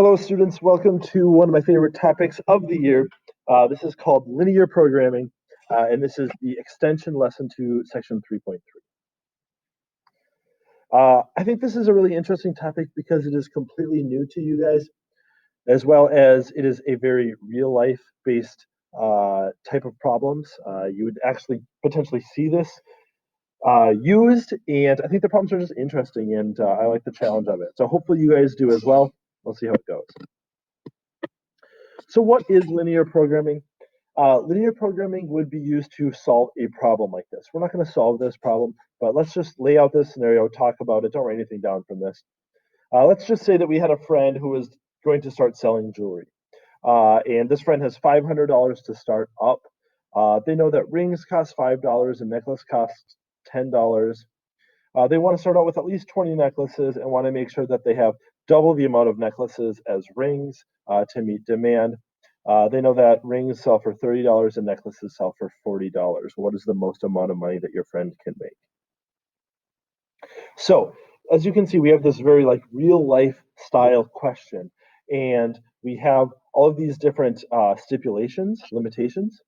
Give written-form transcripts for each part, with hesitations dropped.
Hello, students. Welcome to one of my favorite topics of the year. This is called linear programming, and this is the extension lesson to section 3.3. I think this is a really interesting topic because it is completely new to you guys, as well as it is a very real life based type of problems. You would actually potentially see this used, and I think the problems are just interesting, and I like the challenge of it. So hopefully you guys do as well. We'll see how it goes. So what is linear programming? Linear programming would be used to solve a problem like this. We're not going to solve this problem, but let's just lay out this scenario, talk about it. Don't write anything down from this. Let's just say that we had a friend who was going to start selling jewelry. And this friend has $500 to start up. They know that rings cost $5 and necklace costs $10. They want to start out with at least 20 necklaces and want to make sure that they have double the amount of necklaces as rings to meet demand. They know that rings sell for $30 and necklaces sell for $40. What is the most amount of money that your friend can make? So, as you can see, we have this very real life style question, and we have all of these different stipulations, limitations,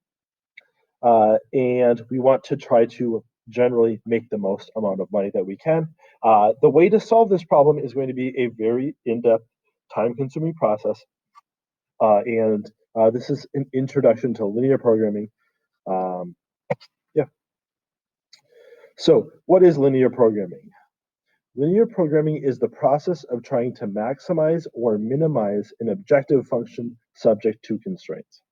and we want to try to generally make the most amount of money that we can. The way to solve this problem is going to be a very in-depth, time-consuming process, and this is an introduction to linear programming. Yeah. So, what is linear programming? Linear programming is the process of trying to maximize or minimize an objective function subject to constraints.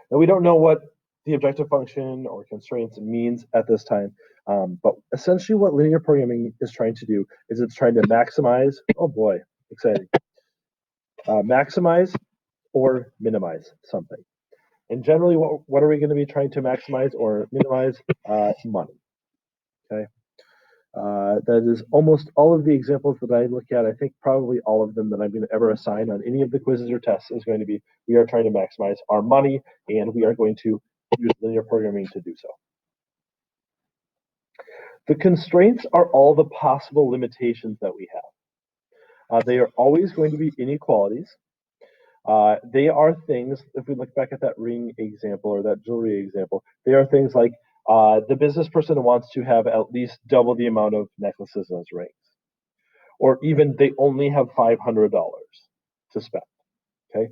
Now, we don't know what the objective function or constraints means at this time, but essentially what linear programming is trying to do is it's trying to maximize, oh boy, exciting, maximize or minimize something. And generally, what are we going to be trying to maximize or minimize? Money. Okay. That is almost all of the examples that I look at. I think probably all of them that I'm going to ever assign on any of the quizzes or tests is going to be we are trying to maximize our money, and we are going to use linear programming to do so. The constraints are all the possible limitations that we have. They are always going to be inequalities. They are things, if we look back at that ring example or that jewelry example, they are things like the business person wants to have at least double the amount of necklaces as rings. Or even they only have $500 to spend. Okay,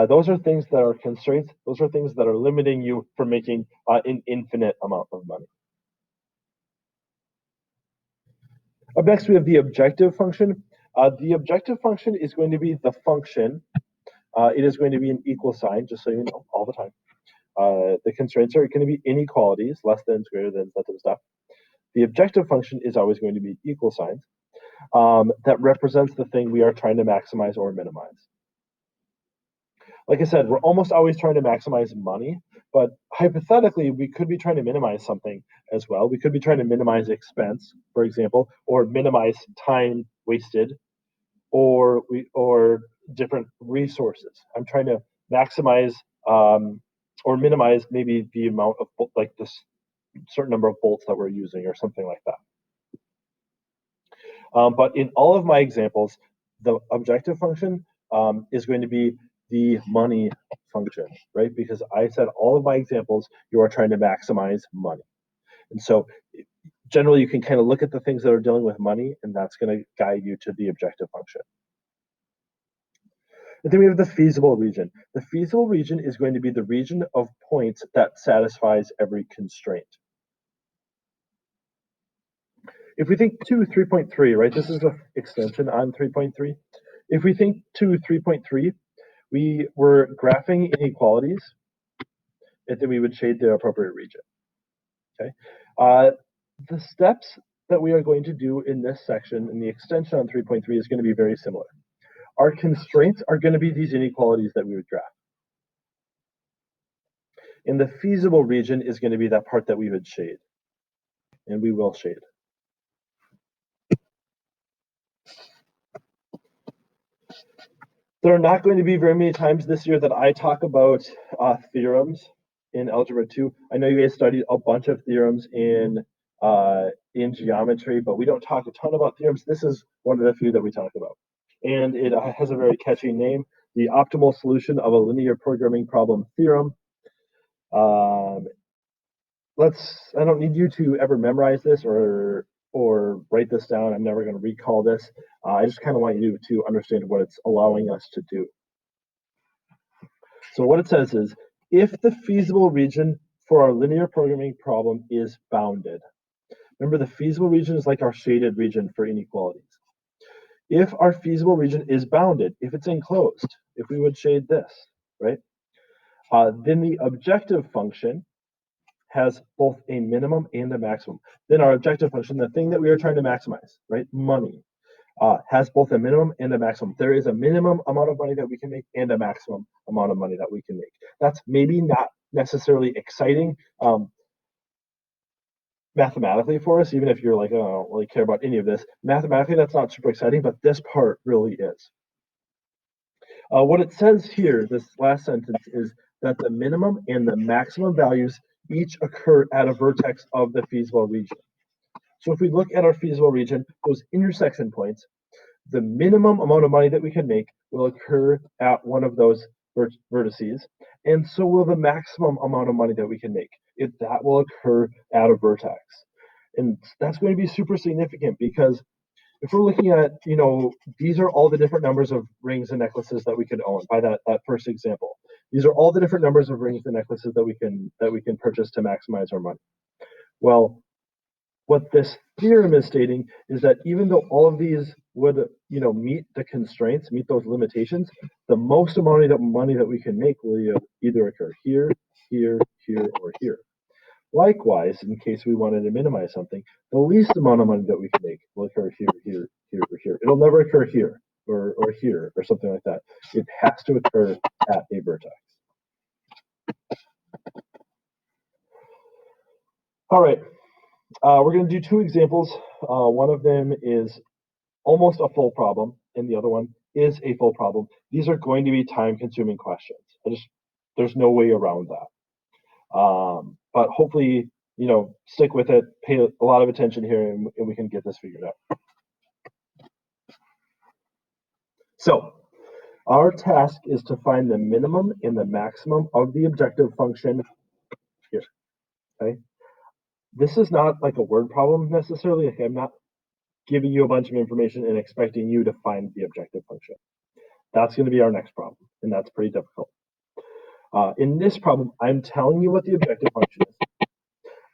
those are things that are constraints. Those are things that are limiting you from making an infinite amount of money. Up next, we have the objective function. The objective function is going to be the function. It is going to be an equal sign, just so you know, all the time. The constraints are going to be inequalities, less than, greater than, that type of stuff. The objective function is always going to be equal signs that represents the thing we are trying to maximize or minimize. Like I said, we're almost always trying to maximize money, but hypothetically, we could be trying to minimize something as well. We could be trying to minimize expense, for example, or minimize time wasted, or different resources. I'm trying to maximize or minimize maybe the amount of this certain number of bolts that we're using or something like that. But in all of my examples, the objective function is going to be the money function, right? Because I said all of my examples, you are trying to maximize money. And so generally you can kind of look at the things that are dealing with money, and that's going to guide you to the objective function. And then we have the feasible region. The feasible region is going to be the region of points that satisfies every constraint. If we think to 3.3, right, this is an extension on 3.3. If we think to 3.3, we were graphing inequalities, and then we would shade the appropriate region. Okay. The steps that we are going to do in this section, in the extension on 3.3, is going to be very similar. Our constraints are going to be these inequalities that we would graph. And the feasible region is going to be that part that we would shade. And we will shade. There are not going to be very many times this year that I talk about theorems in Algebra 2. I know you guys studied a bunch of theorems in geometry, but we don't talk a ton about theorems. This is one of the few that we talk about. and it has a very catchy name, the optimal solution of a linear programming problem theorem. Um, I don't need you to ever memorize this or write this down. I'm never going to recall this. I just kind of want you to understand what it's allowing us to do. So what it says is, if the feasible region for our linear programming problem is bounded. Remember, the feasible region is like our shaded region for inequalities. If our feasible region is bounded, if it's enclosed, if we would shade this, right? Then the objective function has both a minimum and a maximum. Then our objective function, the thing that we are trying to maximize, right? Money, has both a minimum and a maximum. There is a minimum amount of money that we can make and a maximum amount of money that we can make. That's maybe not necessarily exciting mathematically for us, even if you're like, oh, I don't really care about any of this. Mathematically, that's not super exciting, but this part really is. What it says here, this last sentence, is that the minimum and the maximum values each occur at a vertex of the feasible region. So if we look at our feasible region, those intersection points, the minimum amount of money that we can make will occur at one of those vertices, and so will the maximum amount of money that we can make. That will occur at a vertex. And that's going to be super significant because if we're looking at, these are all the different numbers of rings and necklaces that we could own by that first example. These are all the different numbers of rings and necklaces that we can purchase to maximize our money. Well, what this theorem is stating is that even though all of these would, meet the constraints, meet those limitations, the most amount of money that we can make will either occur here, here, here, or here. Likewise, in case we wanted to minimize something, the least amount of money that we can make will occur here, here, here, or here. It'll never occur here or here or something like that. It has to occur at a vertex. All right, we're going to do two examples. One of them is almost a full problem, and the other one is a full problem. These are going to be time-consuming questions. There's no way around that. But hopefully, stick with it, pay a lot of attention here, and we can get this figured out. So our task is to find the minimum and the maximum of the objective function here, okay? This is not like a word problem necessarily. I'm not giving you a bunch of information and expecting you to find the objective function. That's going to be our next problem, and that's pretty difficult. In this problem, I'm telling you what the objective function is.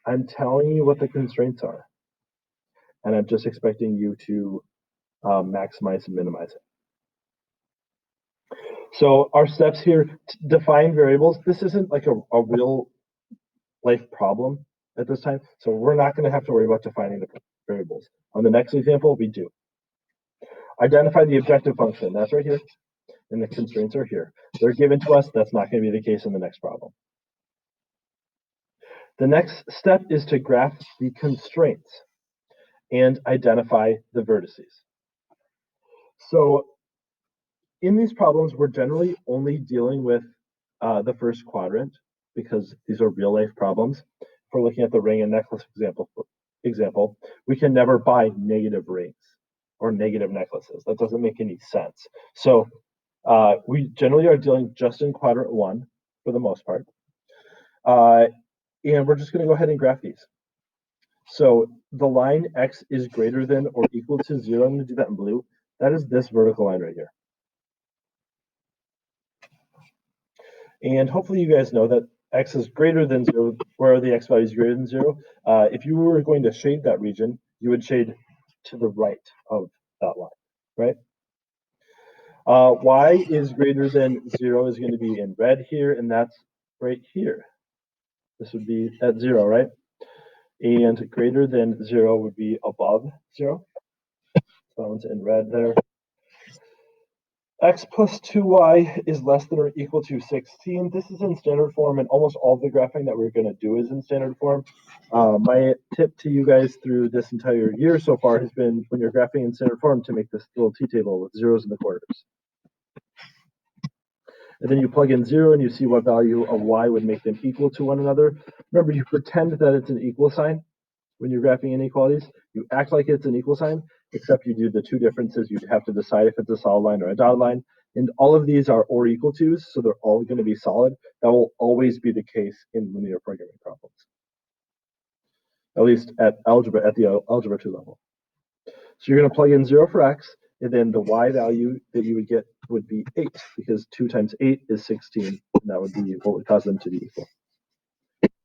I'm telling you what the constraints are, and I'm just expecting you to maximize and minimize it. So our steps here, define variables. This isn't like a real life problem at this time, so we're not going to have to worry about defining the variables. On the next example, we do. Identify the objective function. That's right here, and the constraints are here. They're given to us. That's not going to be the case in the next problem. The next step is to graph the constraints and identify the vertices. So in these problems, we're generally only dealing with the first quadrant because these are real life problems. If we're looking at the ring and necklace example, we can never buy negative rings or negative necklaces. That doesn't make any sense. So we generally are dealing just in quadrant 1 for the most part. And we're just going to go ahead and graph these. So the line x is greater than or equal to 0, I'm going to do that in blue. That is this vertical line right here. And hopefully you guys know that x is greater than 0, where the x value is greater than 0. If you were going to shade that region, you would shade to the right of that line, right? Y is greater than 0 is going to be in red here, and that's right here. This would be at 0, right? And greater than 0 would be above 0. So that one's in red there. X plus 2y is less than or equal to 16. This is in standard form, and almost all the graphing that we're going to do is in standard form. My tip to you guys through this entire year so far has been, when you're graphing in standard form, to make this little t-table with zeros in the quarters. And then you plug in 0 and you see what value of y would make them equal to one another. Remember, you pretend that it's an equal sign, when you're graphing inequalities. You act like it's an equal sign, except you do the two differences. You have to decide if it's a solid line or a dotted line. And all of these are or equal to's, so they're all going to be solid. That will always be the case in linear programming problems, at least at the algebra 2 level. So you're going to plug in 0 for x, and then the y value that you would get would be 8, because 2 times 8 is 16, and that would be what would cause them to be equal.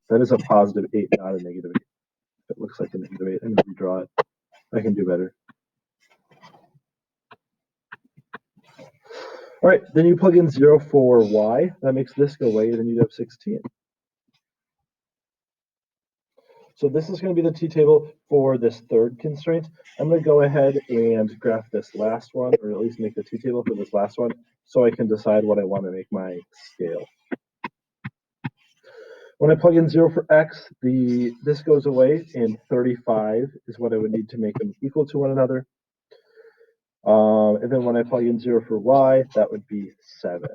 That is a positive 8, not a negative 8. If it looks like a negative 8, I'm going to redraw it. I can do better. All right, then you plug in 0 for y. That makes this go away, and then you'd have 16. So this is going to be the t-table for this third constraint. I'm going to go ahead and graph this last one, or at least make the t-table for this last one, so I can decide what I want to make my scale. When I plug in 0 for x, this goes away, and 35 is what I would need to make them equal to one another. And then when I plug in 0 for y, that would be 7.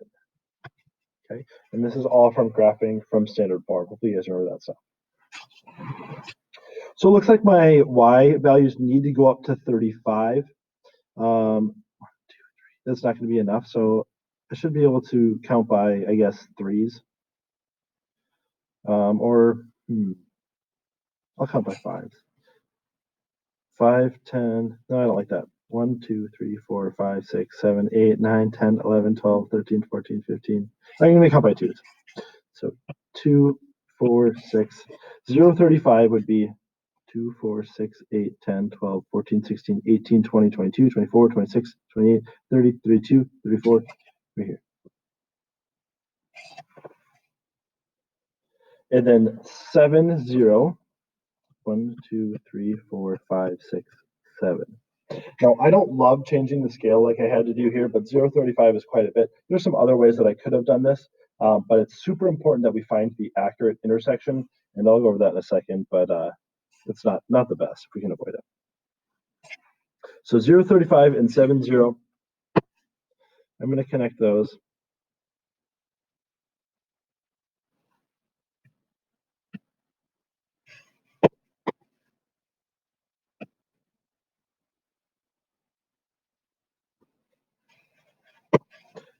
Okay, and this is all from graphing from standard form. Hopefully you guys remember that stuff. So it looks like my y values need to go up to 35. 1, 2, 3. That's not going to be enough, so I should be able to count by, I guess, 3s. I'll count by 5s. 5, 10, no, I don't like that. 1, 2, 3, 4, 5, 6, 7, 8, 9, 10, 11, 12, 13, 14, 15. I'm going to count by 2s. So 2, 4, 6. 0, 35 would be 2, 4, 6, 8, 10, 12, 14, 16, 18, 20, 22, 24, 26, 28, 30, 32, 34, right here. And then 7, 0. 1, 2, 3, 4, 5, 6, 7. Now, I don't love changing the scale like I had to do here, but 0.35 is quite a bit. There's some other ways that I could have done this, but it's super important that we find the accurate intersection, and I'll go over that in a second, but it's not the best if we can avoid it. So 0.35 and 7, 0. I'm going to connect those.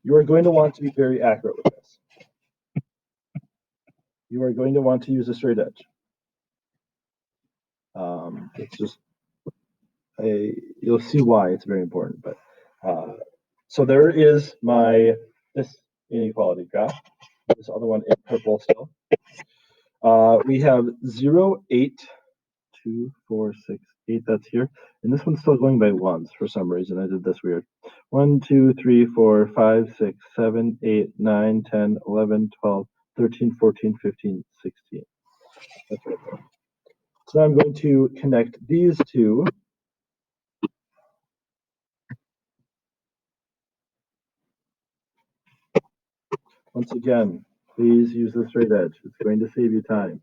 You are going to want to be very accurate with this. You are going to want to use a straight edge. It's just, you'll see why it's very important. But so there is this inequality graph. This other one in purple still. We have 0, 8, 2, 4, 6, 8. That's here. And this one's still going by ones for some reason. I did this weird. 1, 2, 3, 4, 5, 6, 7, 8, 9, 10, 11, 12, 13, 14, 15, 16. That's right there. So now I'm going to connect these two. Once again, please use the straight edge. It's going to save you time.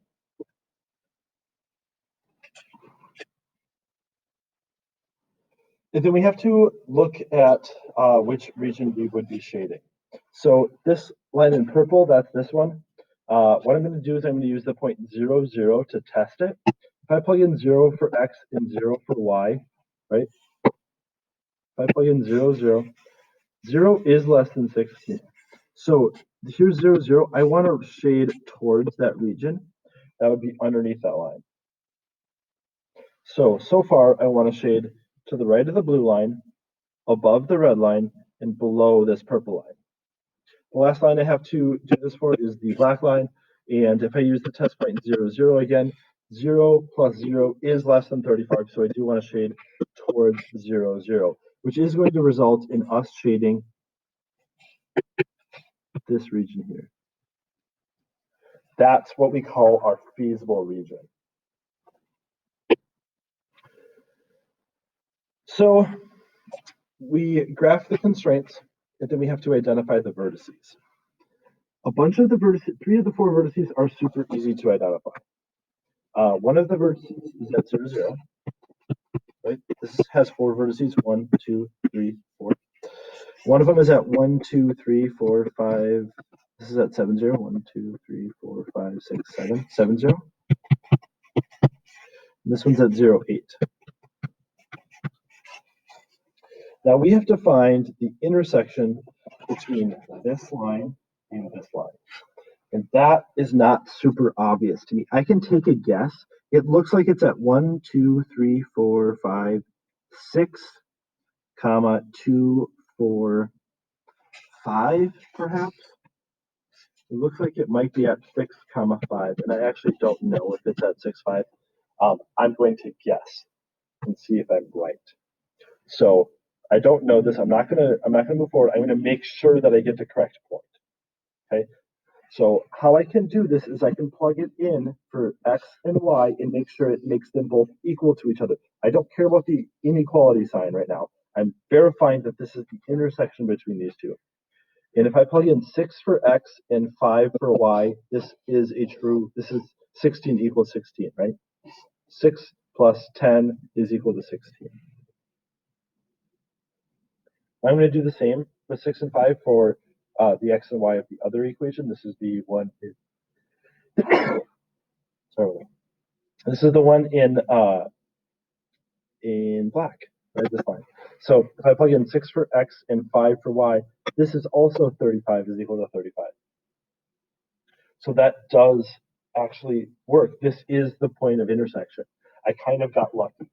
And then we have to look at which region we would be shading. So this line in purple, that's this one. What I'm going to do is I'm going to use the point 0, 0 to test it. If I plug in 0 for x and 0 for y, right? If I plug in 0, 0, 0 is less than 16. So here's 0, 0. I want to shade towards that region. That would be underneath that line. So far I want to shade to the right of the blue line, above the red line, and below this purple line. The last line I have to do this for is the black line, and if I use the test point 0, 0 again, 0 plus 0 is less than 35, so I do want to shade towards 0, 0, which is going to result in us shading this region here. That's what we call our feasible region. So we graph the constraints, and then we have to identify the vertices. A bunch of the vertices, 3 of the 4 vertices are super easy to identify. One of the vertices is at 0, 0. Right? This has 4 vertices, 1, 2, 3, 4. One of them is at 1, 2, 3, 4, 5. This is at 7, 0. 1, 2, 3, 4, 5, 6, 7. 7, 0. This one's at 0, 8. Now we have to find the intersection between this line and this line. And that is not super obvious to me. I can take a guess. It looks like it's at 1, 2, 3, 4, 5, 6, comma, 2, 4, 5, perhaps. It looks like it might be at 6, comma, 5, and I actually don't know if it's at 6, 5. I'm going to guess and see if I'm right. So I don't know this. I'm not gonna move forward. I'm gonna make sure that I get the correct point. Okay. So how I can do this is I can plug it in for x and y and make sure it makes them both equal to each other. I don't care about the inequality sign right now. I'm verifying that this is the intersection between these two. And if I plug in 6 for x and 5 for y, this is 16 equals 16, right? 6 plus 10 is equal to 16. I'm going to do the same with 6 and 5 for the x and y of the other equation. This is the one. Sorry. This is the one in black, right? This line. So if I plug in 6 for x and 5 for y, this is also 35 is equal to 35. So that does actually work. This is the point of intersection. I kind of got lucky.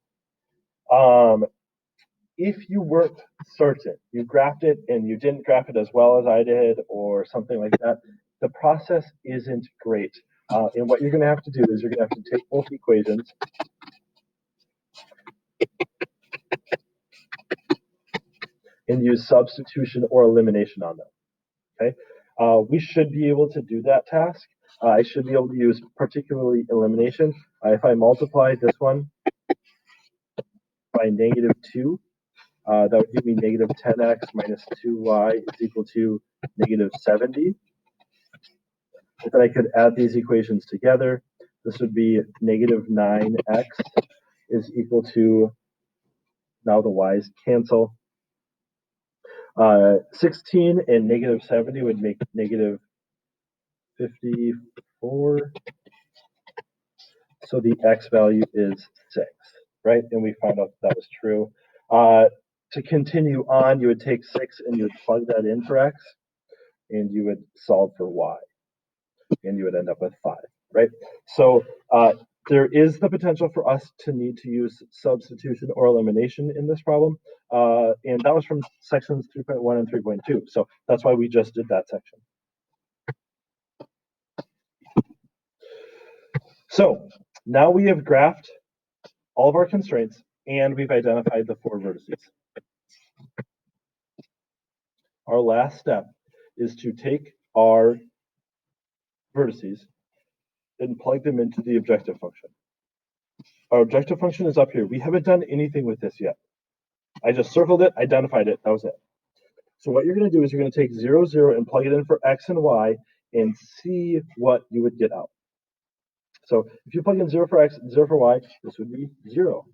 If you weren't certain, you graphed it and you didn't graph it as well as I did or something like that, the process isn't great. And what you're going to have to do is you're going to have to take both equations and use substitution or elimination on them. Okay, we should be able to do that task. I should be able to use particularly elimination. If I multiply this one by negative 2, that would give me negative 10x minus 2y is equal to negative 70. And then I could add these equations together. This would be negative 9x is equal to, now the y's cancel. 16 and negative 70 would make negative 54. So the x value is 6, right? And we found out that was true. To continue on, you would take 6 and you would plug that in for x, and you would solve for y, and you would end up with 5, right? So there is the potential for us to need to use substitution or elimination in this problem. And that was from sections 3.1 and 3.2. So that's why we just did that section. So now we have graphed all of our constraints and we've identified the 4 vertices. Our last step is to take our vertices and plug them into the objective function. Our objective function is up here. We haven't done anything with this yet. I just circled it, identified it, that was it. So what you're going to do is you're going to take 0, 0 and plug it in for x and y and see what you would get out. So if you plug in 0 for x and 0 for y, this would be 0.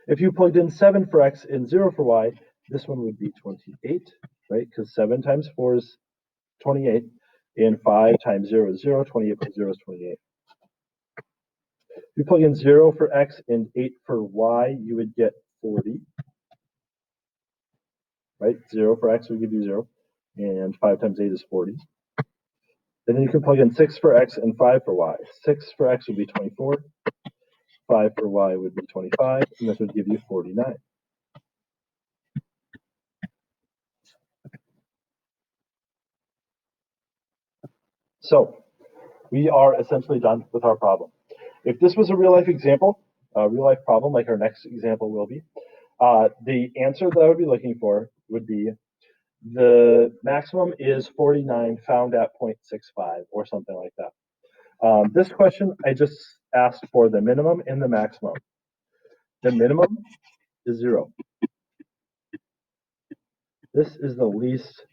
If you plugged in 7 for x and 0 for y, this one would be 28, right? Because 7 times 4 is 28, and 5 times 0 is 0, 28 plus 0 is 28. If you plug in 0 for x and 8 for y, you would get 40, right? 0 for x would give you 0, and 5 times 8 is 40. And then you can plug in 6 for x and 5 for y. 6 for x would be 24, 5 for y would be 25, and this would give you 49. So we are essentially done with our problem. If this was a real-life example, a real-life problem like our next example will be, the answer that I would be looking for would be the maximum is 49 found at 0.65 or something like that. This question, I just asked for the minimum and the maximum. The minimum is 0. This is the least,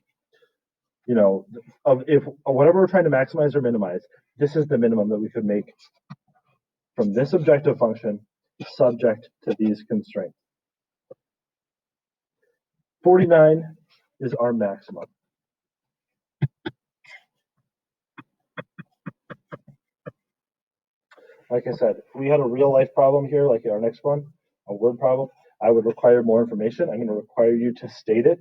of if whatever we're trying to maximize or minimize, this is the minimum that we could make from this objective function subject to these constraints. 49 is our maximum. Like I said, if we had a real life problem here, like our next one, a word problem, I would require more information. I'm going to require you to state it,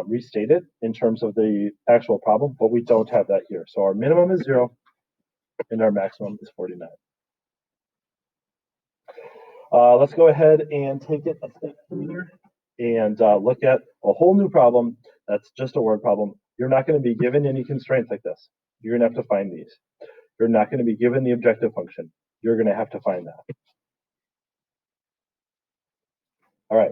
restate it in terms of the actual problem, but we don't have that here. So our minimum is 0 and our maximum is 49. Let's go ahead and take it a step further and look at a whole new problem that's just a word problem. You're not going to be given any constraints like this. You're going to have to find these. You're not going to be given the objective function. You're going to have to find that. All right.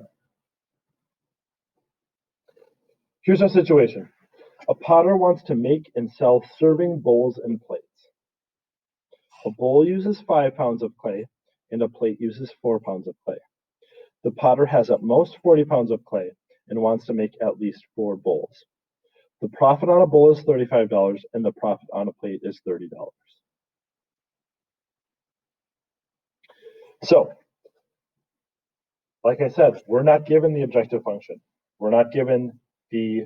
Here's our situation. A potter wants to make and sell serving bowls and plates. A bowl uses 5 pounds of clay and a plate uses 4 pounds of clay. The potter has at most 40 pounds of clay and wants to make at least 4 bowls. The profit on a bowl is $35 and the profit on a plate is $30. So, like I said, we're not given the objective function. We're not given the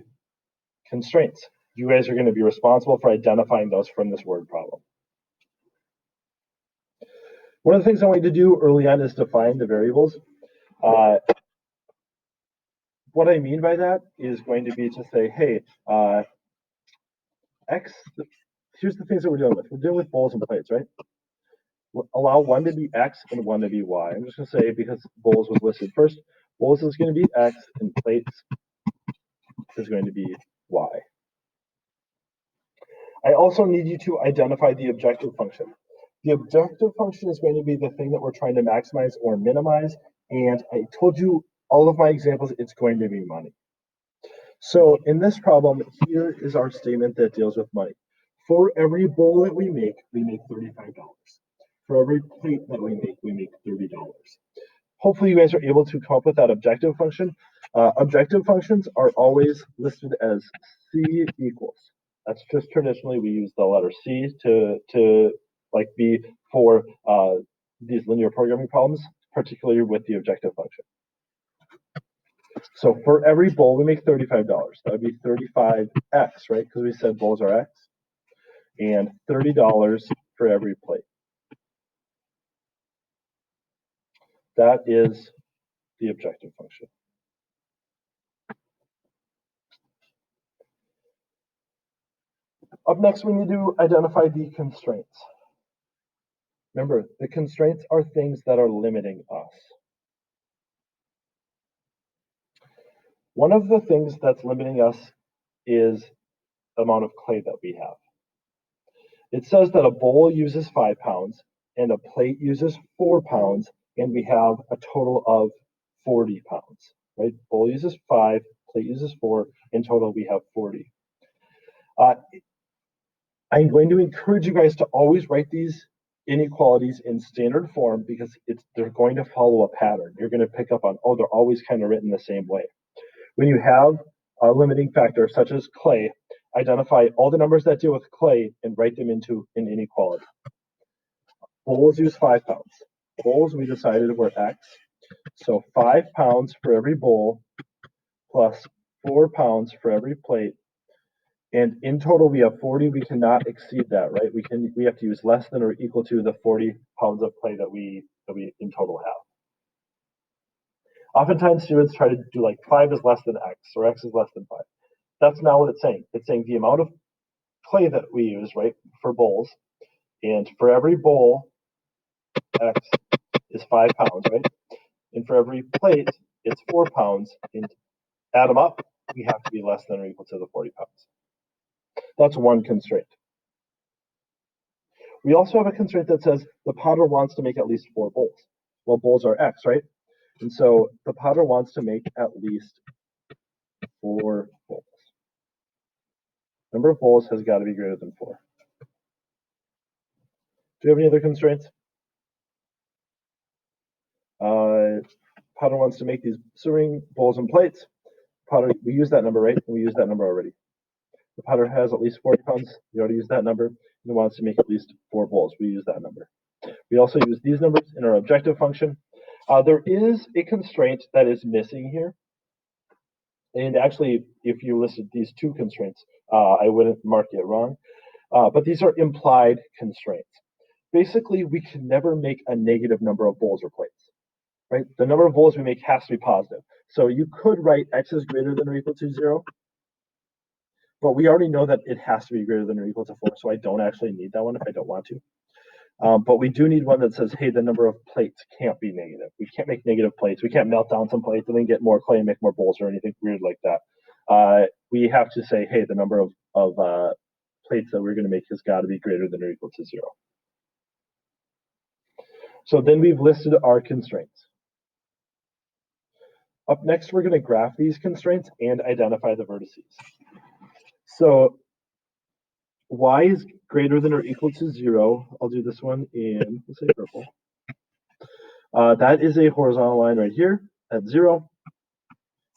constraints. You guys are going to be responsible for identifying those from this word problem. One of the things I want you to do early on is define the variables. What I mean by that is going to be to say, hey, X, here's the things that we're dealing with. We're dealing with bowls and plates, right? We'll allow one to be X and one to be Y. I'm just going to say, because bowls was listed first, bowls is going to be X and plates is going to be Y. I also need you to identify the objective function. The objective function is going to be the thing that we're trying to maximize or minimize. And I told you all of my examples, it's going to be money. So in this problem, here is our statement that deals with money. For every bowl that we make $35. For every plate that we make $30. Hopefully you guys are able to come up with that objective function. Objective functions are always listed as C equals. That's just traditionally we use the letter C to like be for these linear programming problems, particularly with the objective function. So for every bowl, we make $35. That would be 35x, right? Because we said bowls are x. And $30 for every plate. That is the objective function. Up next, we need to identify the constraints. Remember, the constraints are things that are limiting us. One of the things that's limiting us is the amount of clay that we have. It says that a bowl uses 5 pounds and a plate uses 4 pounds, and we have a total of 40 pounds, right? Bowl uses 5, plate uses 4, in total we have 40. I'm going to encourage you guys to always write these inequalities in standard form because they're going to follow a pattern. You're going to pick up on, oh, they're always kind of written the same way. When you have a limiting factor such as clay, identify all the numbers that deal with clay and write them into an inequality. Bowls use 5 pounds. Bowls we decided were X. So 5 pounds for every bowl plus 4 pounds for every plate. And in total, we have 40. We cannot exceed that, right? We have to use less than or equal to the 40 pounds of clay that we in total have. Oftentimes, students try to do like 5 is less than X or X is less than 5. That's not what it's saying. It's saying the amount of clay that we use, right, for bowls. And for every bowl, X is 5 pounds, right? And for every plate, it's 4 pounds. And add them up, we have to be less than or equal to the 40 pounds. That's one constraint. We also have a constraint that says the potter wants to make at least 4 bowls. Well, bowls are X, right? And so the potter wants to make at least 4 bowls. Number of bowls has got to be greater than 4. Do you have any other constraints? Potter wants to make these serving bowls and plates. Potter, we use that number, right? We use that number already. The potter has at least 40 pounds. We already used that number. He wants to make at least 4 bowls. We use that number. We also use these numbers in our objective function. There is a constraint that is missing here. And actually, if you listed these 2 constraints, I wouldn't mark it wrong. But these are implied constraints. basically we can never make a negative number of bowls or plates, right? The number of bowls we make has to be positive. So you could write x is greater than or equal to 0, but we already know that it has to be greater than or equal to 4, so I don't actually need that one if I don't want to. But we do need one that says, hey, the number of plates can't be negative. We can't make negative plates. We can't melt down some plates and then get more clay and make more bowls or anything weird like that. We have to say, hey, the number of plates that we're going to make has got to be greater than or equal to 0. So then we've listed our constraints. Up next, we're going to graph these constraints and identify the vertices. So y is greater than or equal to 0. I'll do this one in, let's say, purple. That is a horizontal line right here at 0.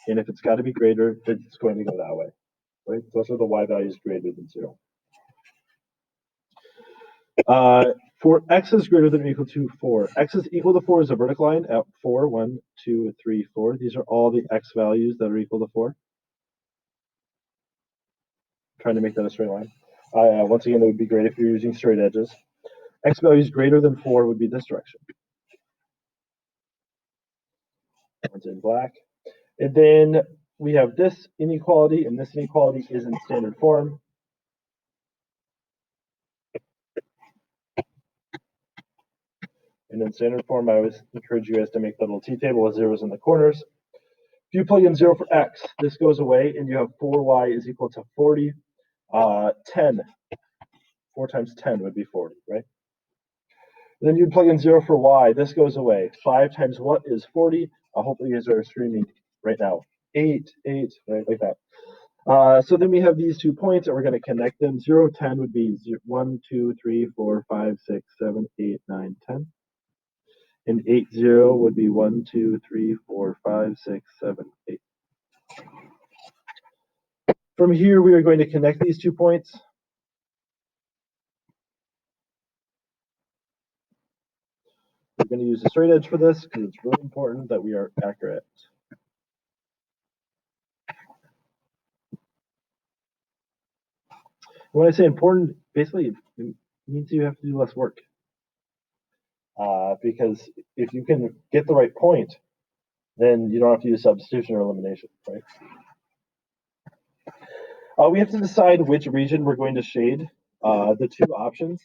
And if it's got to be greater, it's going to go that way, right? Those are the y values greater than 0. For x is greater than or equal to 4, x is equal to 4 is a vertical line at 4, 1, 2, 3, 4. These are all the x values that are equal to 4. Trying to make that a straight line. Once again, it would be great if you're using straight edges. X values greater than 4 would be this direction. One's in black. And then we have this inequality, and this inequality is in standard form. And in standard form, I always encourage you guys to make the little t-table with zeros in the corners. If you plug in 0 for x, this goes away, and you have 4y is equal to 40. 10. 4 times 10 would be 40, right? And then you'd plug in 0 for y. This goes away. 5 times what is 40? Hopefully you guys are screaming right now. 8, right, like that. So then we have these 2 points, and we're going to connect them. 0, 10 would be 1, 2, 3, 4, 5, 6, 7, 8, 9, 10. And 8, 0 would be 1, 2, 3, 4, 5, 6, 7, 8. From here, we are going to connect these 2 points. We're going to use a straight edge for this because it's really important that we are accurate. When I say important, basically it means you have to do less work. Because if you can get the right point, then you don't have to use substitution or elimination, right? We have to decide which region we're going to shade. The 2 options,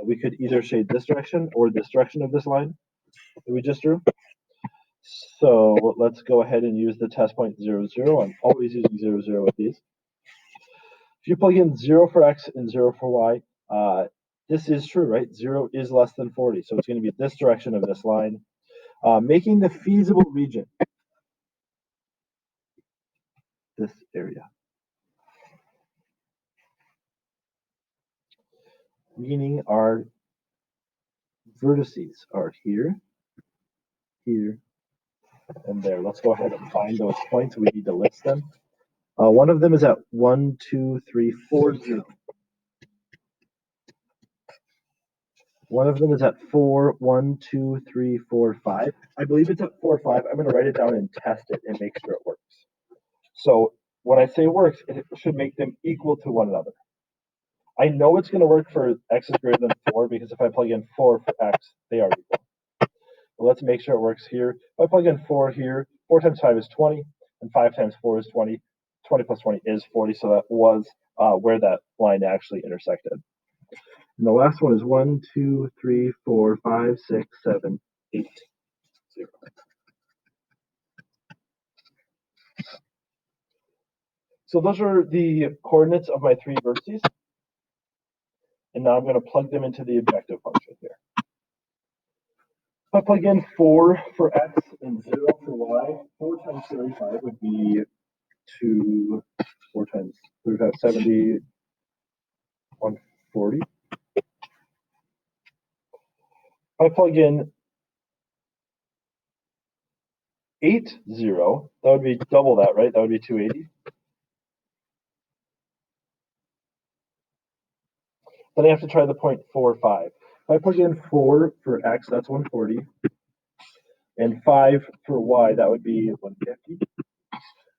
we could either shade this direction or this direction of this line that we just drew. So let's go ahead and use the test point 0, 0. I'm always using 0, 0 with these. If you plug in 0 for x and 0 for y, this is true, right? 0 is less than 40, so it's going to be this direction of this line. Making the feasible region this area. Meaning our vertices are here, here, and there. Let's go ahead and find those points. We need to list them. One of them is at 1, 2, 3, 4, 0. One of them is at 4, 1, 2, 3, 4, 5. I believe it's at 4, 5. I'm going to write it down and test it and make sure it works. So when I say works, it should make them equal to one another. I know it's going to work for x is greater than 4 because if I plug in 4 for x, they are equal. But let's make sure it works here. If I plug in 4 here, 4 times 5 is 20, and 5 times 4 is 20. 20 plus 20 is 40, so that was where that line actually intersected. And the last one is 1, 2, 3, 4, 5, 6, 7, 8, 0. So those are the coordinates of my 3 vertices. And now I'm going to plug them into the objective function here. If I plug in 4 for x and 0 for y, 4 times 35 would be 2, 4 times 35, 70, 140. If I plug in 8, 0, that would be double that, right? That would be 280. Then I have to try the point 4, 5. If I plug in 4 for x, that's 140. And 5 for y, that would be 150.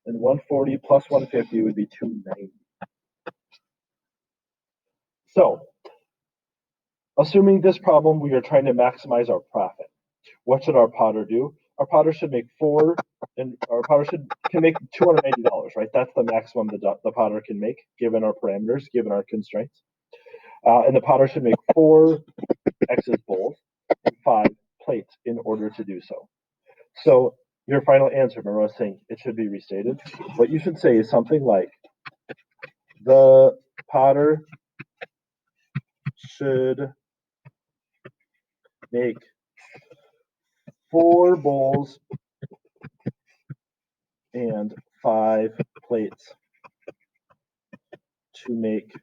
And 140 plus 150 would be 290. So Assuming this problem, we are trying to maximize our profit. What should our potter do? Our potter should make our potter can make $290, right? That's the maximum the potter can make, given our parameters, given our constraints. And the potter should make 4 X's bowls and 5 plates in order to do so. So your final answer, remember I was saying it should be restated. What you should say is something like, the potter should make 4 bowls and 5 plates to make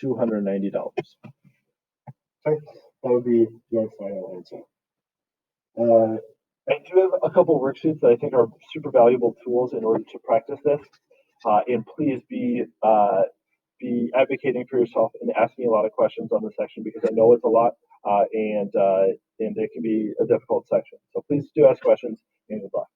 $290. Okay, that would be your final answer. I do have a couple worksheets that I think are super valuable tools in order to practice this. And please be advocating for yourself and asking a lot of questions on this section, because I know it's a lot and it can be a difficult section. So please do ask questions, and good luck.